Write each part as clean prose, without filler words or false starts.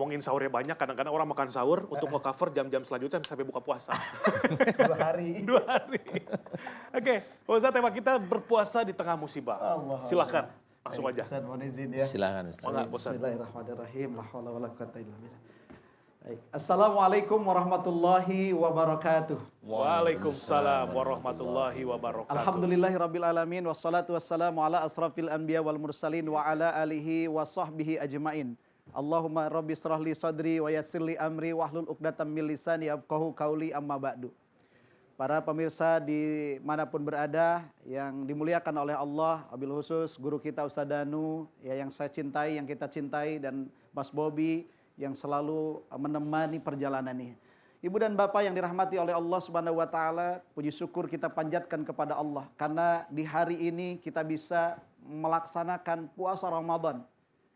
ngomongin sahurnya banyak, kadang-kadang orang makan sahur untuk nge-cover jam-jam selanjutnya sampai buka puasa. 2 hari. 2 hari. Oke, Pak Ustadz, tema kita berpuasa di tengah musibah. Silakan, langsung aja. Ustaz mohon izin ya. Silakan Ustaz. Bismillahirrahmanirrahim. La haula wala quwata illa billah. Baik. Assalamualaikum warahmatullahi wabarakatuh. Waalaikumsalam warahmatullahi wabarakatuh. Alhamdulillahirabbil alamin wassalatu wassalamu ala asrafil anbiya wal mursalin wa ala alihi wa sahbihi ajmain. Allahumma rabbi shrahli sadri wa yassirli amri wahlul 'uqdatam min lisani yafqahu qauli amma ba'du. Para pemirsa dimanapun berada yang dimuliakan oleh Allah, wabil khusus guru kita Ustaz Danu ya, yang saya cintai, yang kita cintai, dan Mas Bobi yang selalu menemani perjalanan ini. Ibu dan Bapak yang dirahmati oleh Allah Subhanahu wa taala, puji syukur kita panjatkan kepada Allah karena di hari ini kita bisa melaksanakan puasa Ramadan.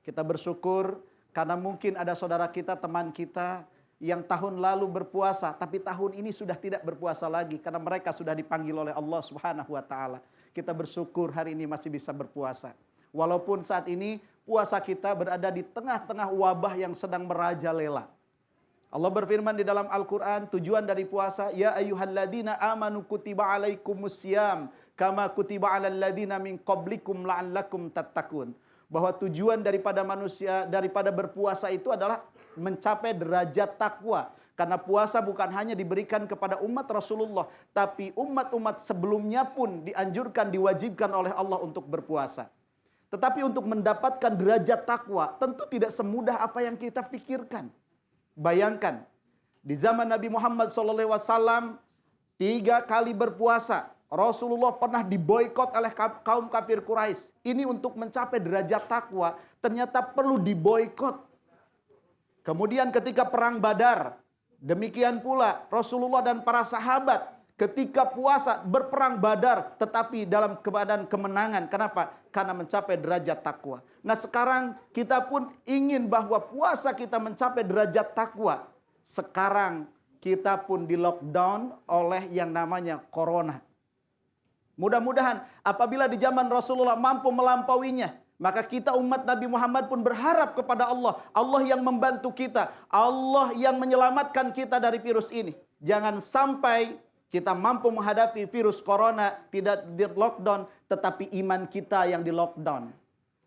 Kita bersyukur karena mungkin ada saudara kita, teman kita yang tahun lalu berpuasa tapi tahun ini sudah tidak berpuasa lagi karena mereka sudah dipanggil oleh Allah Subhanahu wa taala. Kita bersyukur hari ini masih bisa berpuasa. Walaupun saat ini puasa kita berada di tengah-tengah wabah yang sedang merajalela. Allah berfirman di dalam Al-Quran, tujuan dari puasa, ya ayyuhalladzina amanu kutiba alaikumusiyam, kama kutiba alal ladzina min qablikum la'allakum tattaqun. Bahwa tujuan daripada manusia, daripada berpuasa itu adalah mencapai derajat takwa. Karena puasa bukan hanya diberikan kepada umat Rasulullah, tapi umat-umat sebelumnya pun dianjurkan, diwajibkan oleh Allah untuk berpuasa. Tetapi untuk mendapatkan derajat takwa tentu tidak semudah apa yang kita pikirkan. Bayangkan, di zaman Nabi Muhammad SAW 3 kali berpuasa. Rasulullah pernah diboikot oleh kaum kafir Quraisy. Ini untuk mencapai derajat takwa ternyata perlu diboikot. Kemudian ketika perang Badar, demikian pula Rasulullah dan para sahabat ketika puasa berperang Badar tetapi dalam keadaan kemenangan. Kenapa? Karena mencapai derajat takwa. Nah sekarang kita pun ingin bahwa puasa kita mencapai derajat takwa. Sekarang kita pun di lockdown oleh yang namanya corona. Mudah-mudahan apabila di zaman Rasulullah mampu melampauinya, maka kita umat Nabi Muhammad pun berharap kepada Allah. Allah yang membantu kita. Allah yang menyelamatkan kita dari virus ini. Jangan sampai kita mampu menghadapi virus corona, tidak di lockdown, tetapi iman kita yang di lockdown.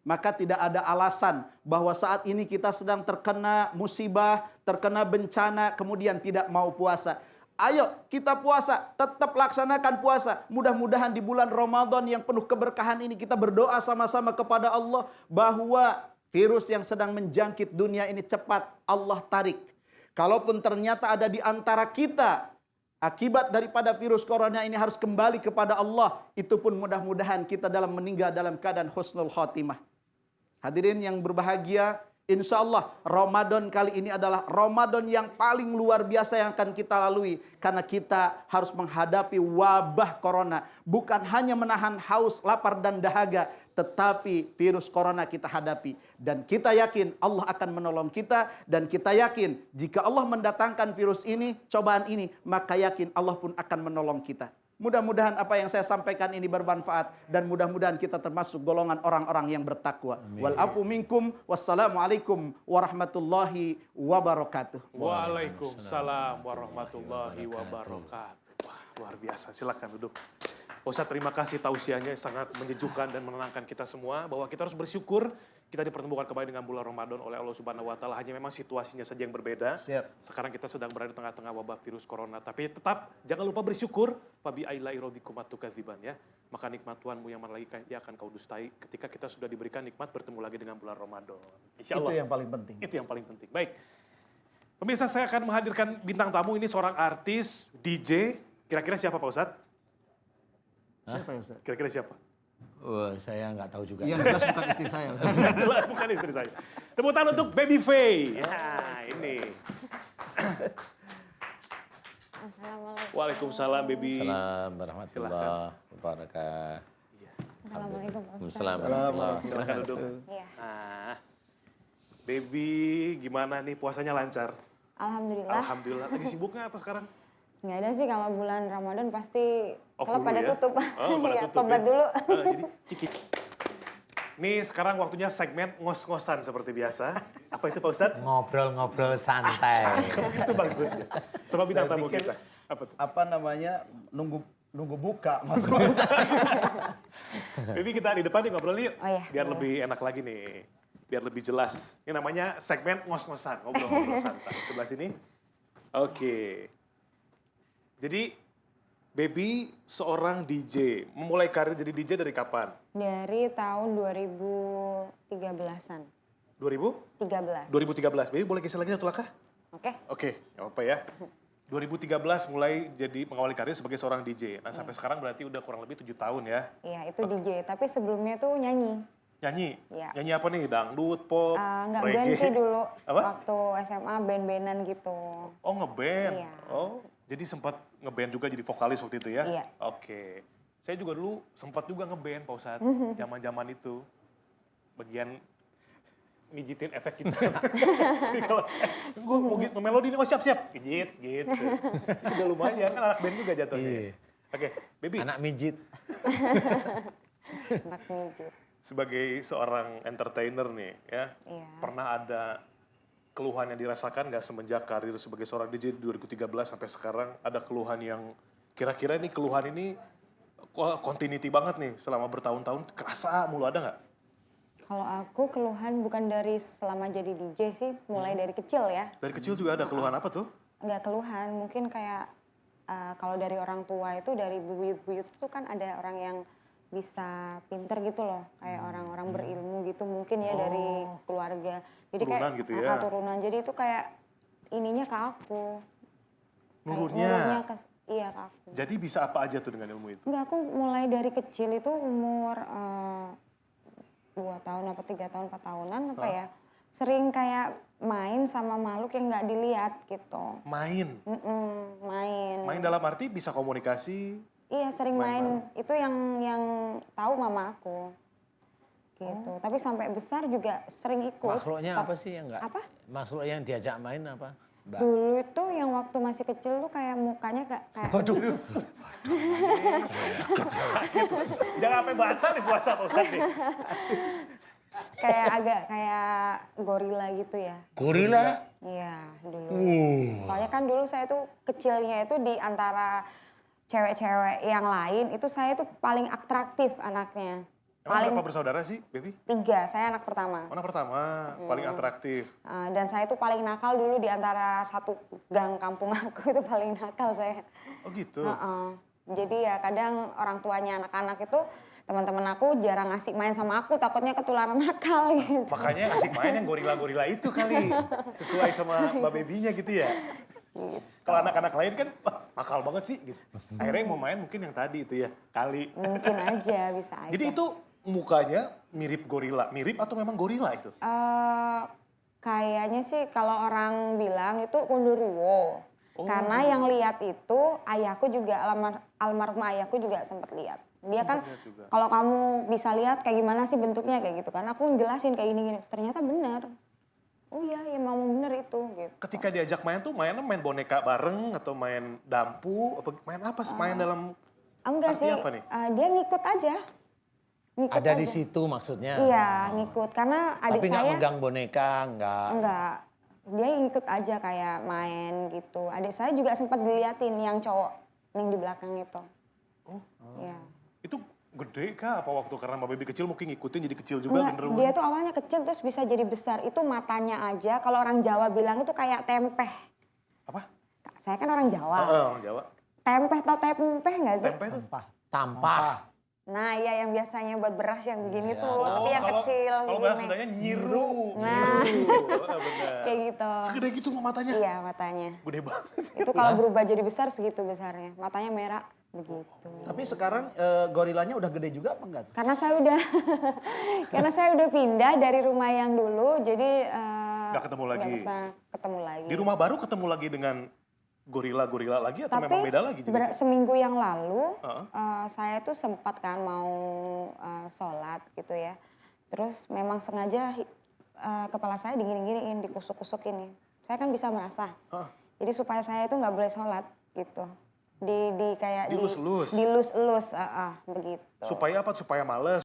Maka tidak ada alasan bahwa saat ini kita sedang terkena musibah, terkena bencana, kemudian tidak mau puasa. Ayo kita puasa, tetap laksanakan puasa. Mudah-mudahan di bulan Ramadan yang penuh keberkahan ini kita berdoa sama-sama kepada Allah bahwa virus yang sedang menjangkit dunia ini cepat Allah tarik. Kalaupun ternyata ada di antara kita akibat daripada virus corona ini harus kembali kepada Allah, itu pun mudah-mudahan kita dalam meninggal dalam keadaan husnul khotimah. Hadirin yang berbahagia, insya Allah Ramadan kali ini adalah Ramadan yang paling luar biasa yang akan kita lalui. Karena kita harus menghadapi wabah corona. Bukan hanya menahan haus, lapar, dan dahaga, tetapi virus corona kita hadapi. Dan kita yakin Allah akan menolong kita. Dan kita yakin jika Allah mendatangkan virus ini, cobaan ini, maka yakin Allah pun akan menolong kita. Mudah-mudahan apa yang saya sampaikan ini bermanfaat. Dan mudah-mudahan kita termasuk golongan orang-orang yang bertakwa. Wal afu minkum. Wassalamualaikum warahmatullahi wabarakatuh. Waalaikumsalam warahmatullahi wabarakatuh. Wah, luar biasa. Silakan duduk. Ustaz, terima kasih tausiahnya, sangat menyejukkan dan menenangkan kita semua bahwa kita harus bersyukur kita dipertemukan kembali dengan bulan Ramadan oleh Allah Subhanahu wa taala. Hanya memang situasinya saja yang berbeda. Siap. Sekarang kita sedang berada di tengah-tengah wabah virus corona, tapi tetap jangan lupa bersyukur. Fabi ailai robbikum atukadziban, ya. Maka nikmat Tuhanmu yang mana lagi akan kau dustai ketika kita sudah diberikan nikmat bertemu lagi dengan bulan Ramadan. Insyaallah. Itu yang paling penting. Itu yang paling penting. Baik. Pemirsa, saya akan menghadirkan bintang tamu, ini seorang artis, DJ. Kira-kira siapa Pak Ustadz? Siapa ya Ustaz? Kira-kira siapa? Saya nggak tahu juga. Yang jelas bukan istri saya Ustaz. Bukan istri saya. Tepuk tangan untuk Baby Faye. Ya, ini. Assalamualaikum. Waalaikumsalam, Baby. Assalamualaikum warahmatullahi wabarakatuh. Assalamualaikum. Waalaikumsalam warahmatullahi Silakan duduk. Iya. Nah, Baby, gimana nih puasanya lancar? Alhamdulillah. Alhamdulillah. Lagi sibuk nggak apa sekarang? Nggak ada sih, kalau bulan Ramadan pasti Off kalau dulu pada ya? tutup. Oh, pada Iya, tutup tobat ya? dulu. Jadi ciki. Nih sekarang waktunya segmen ngos-ngosan seperti biasa. Apa itu Pak Ustadz? Ngobrol-ngobrol santai. Itu maksudnya. Sama bintang Saya tamu pikir- kita. Apa tuh? Apa namanya, nunggu buka, Mas. Baby kita di depan nih ngobrol yuk. Oh iya, Biar boleh. lebih enak lagi nih. Biar lebih jelas. Ini namanya segmen ngos-ngosan. Ngobrol-ngobrol santai. Sebelah sini. Oke. Jadi Baby seorang DJ. Memulai karir jadi DJ dari kapan? Dari tahun 2013-an. 2000? 13. 2013. Baby boleh kisah lagi satu langkah? Oke. Oke, nggak apa ya. 2013 mulai jadi mengawali karir sebagai seorang DJ. Nah sampai sekarang berarti udah kurang lebih 7 tahun ya. Iya, itu DJ. Tapi sebelumnya tuh nyanyi. Nyanyi? Iya. Nyanyi apa nih? Dangdut, pop, Nggak reggae? band sih dulu. Apa? Waktu SMA band-bandan gitu. Oh ngeband? Iya. Oh jadi sempat ngeband juga jadi vokalis waktu itu ya? Iya. Oke. Saya juga dulu sempat juga ngeband Pak Ustadz. Zaman-zaman itu. Bagian mijitin efek kita. Jadi kalau gue mau melodi nih, oh siap-siap. Pijit gitu. Itu udah lumayan kan anak band juga jatuhnya. Iya. Oke, Baby. Anak mijit. Anak mijit. Sebagai seorang entertainer nih ya, Iya. pernah ada keluhan yang dirasakan nggak semenjak karir sebagai seorang DJ di 2013 sampai sekarang? Ada keluhan yang kira-kira ini keluhan ini continuity banget nih selama bertahun-tahun, kerasa mulu, ada nggak? Kalau aku keluhan bukan dari selama jadi DJ sih, mulai dari kecil ya. Dari kecil juga ada keluhan apa tuh? Nggak keluhan, mungkin kayak kalau dari orang tua itu, dari buyut-buyut itu kan ada orang yang bisa pinter gitu loh, kayak orang-orang berilmu gitu mungkin ya dari keluarga. Jadi Turunan kayak gitu ya? turunan. Jadi itu kayak ininya ke aku. Kayak Nurunnya. iya ke aku. Jadi bisa apa aja tuh dengan ilmu itu? Enggak, aku mulai dari kecil itu umur 2 tahun apa 3 tahun 4 tahunan apa ya. Sering kayak main sama makhluk yang nggak dilihat gitu. Main. Main. Main dalam arti bisa komunikasi. Iya, sering main. Itu yang tahu mama aku. Gitu. Tapi sampai besar juga sering ikut. Makhluknya apa sih yang enggak? Apa? Makhluk yang diajak main apa? Mbak. Dulu itu yang waktu masih kecil tuh kayak mukanya kayak Aduh. Jangan sampai batal nih puasa Pak Ustadz nih. kayak agak kayak gorila gitu ya. Gorila? Iya, dulu. Soalnya kan dulu saya tuh kecilnya itu di antara cewek-cewek yang lain, itu saya tuh paling atraktif anaknya. Emang Paling berapa bersaudara sih, Baby? 3, saya anak pertama. Anak pertama, paling atraktif. Dan saya tuh paling nakal dulu di antara satu gang kampung aku, itu paling nakal saya. Oh gitu? Jadi ya kadang orang tuanya anak-anak itu, teman-teman aku jarang ngasih main sama aku, takutnya ketularan nakal gitu. Makanya ngasih main yang gorila-gorila itu kali. Sesuai sama Mbak Baby-nya gitu ya. Kalau anak-anak lain kan, wah nakal banget sih gitu. Akhirnya yang mau main mungkin yang tadi itu ya, kali. Mungkin aja, bisa aja. Jadi itu mukanya mirip gorila. Mirip atau memang gorila itu? Kayaknya sih kalau orang bilang itu Kundurwo. Karena yang lihat itu ayahku juga, almarhum ayahku juga sempat lihat. Dia kan lihat juga. kalau kamu bisa lihat kayak gimana sih bentuknya kayak gitu kan. Aku jelasin kayak gini-gini, ternyata benar. Oh iya, ya mau bener itu gitu. Ketika diajak main tuh mainnya main boneka bareng atau main dampu, apa main apa sih? Main dalam Enggak arti sih, apa nih? dia ngikut aja. Ngikut Ada di aja. situ maksudnya? Iya, ngikut. Karena adik Tapi nggak saya megang boneka, nggak? enggak. Dia ngikut aja kayak main gitu. Adik saya juga sempat diliatin yang cowok yang di belakang itu. Oh, Iya. itu gede kah? Apa waktu karena Mbak Baby kecil mungkin ngikutin jadi kecil juga Enggak, genderuwo? dia tuh awalnya kecil terus bisa jadi besar. Itu matanya aja kalau orang Jawa bilang itu kayak tempeh. Apa? Saya kan orang Jawa. Orang Jawa. Tempeh atau tempeh nggak sih? Tempe itu? Tampah. Nah iya yang biasanya buat beras yang begini Iya. tuh. Tapi yang kecil Kalau bahasa segini. Sundanya nyiru. Nah. Nyiru. Benar. Kayak gitu. Segede gitu mah matanya? Iya matanya. Gede banget. Itu kalau berubah jadi besar segitu besarnya. Matanya merah begitu. Tapi sekarang gorilanya udah gede juga apa enggak tuh? Karena saya udah karena saya udah pindah dari rumah yang dulu, jadi Nggak ketemu lagi? nggak pernah ketemu lagi. Di rumah baru ketemu lagi dengan gorila-gorila lagi atau memang beda lagi? Seminggu yang lalu Heeh. saya tuh sempat kan mau sholat gitu ya. Terus memang sengaja kepala saya digini-giniin, dikusuk-kusuk ini. Saya kan bisa merasa. Hah? Jadi supaya saya itu nggak boleh sholat gitu. Kayak Dilus-elus? dilus-elus, begitu. Supaya apa? Supaya males,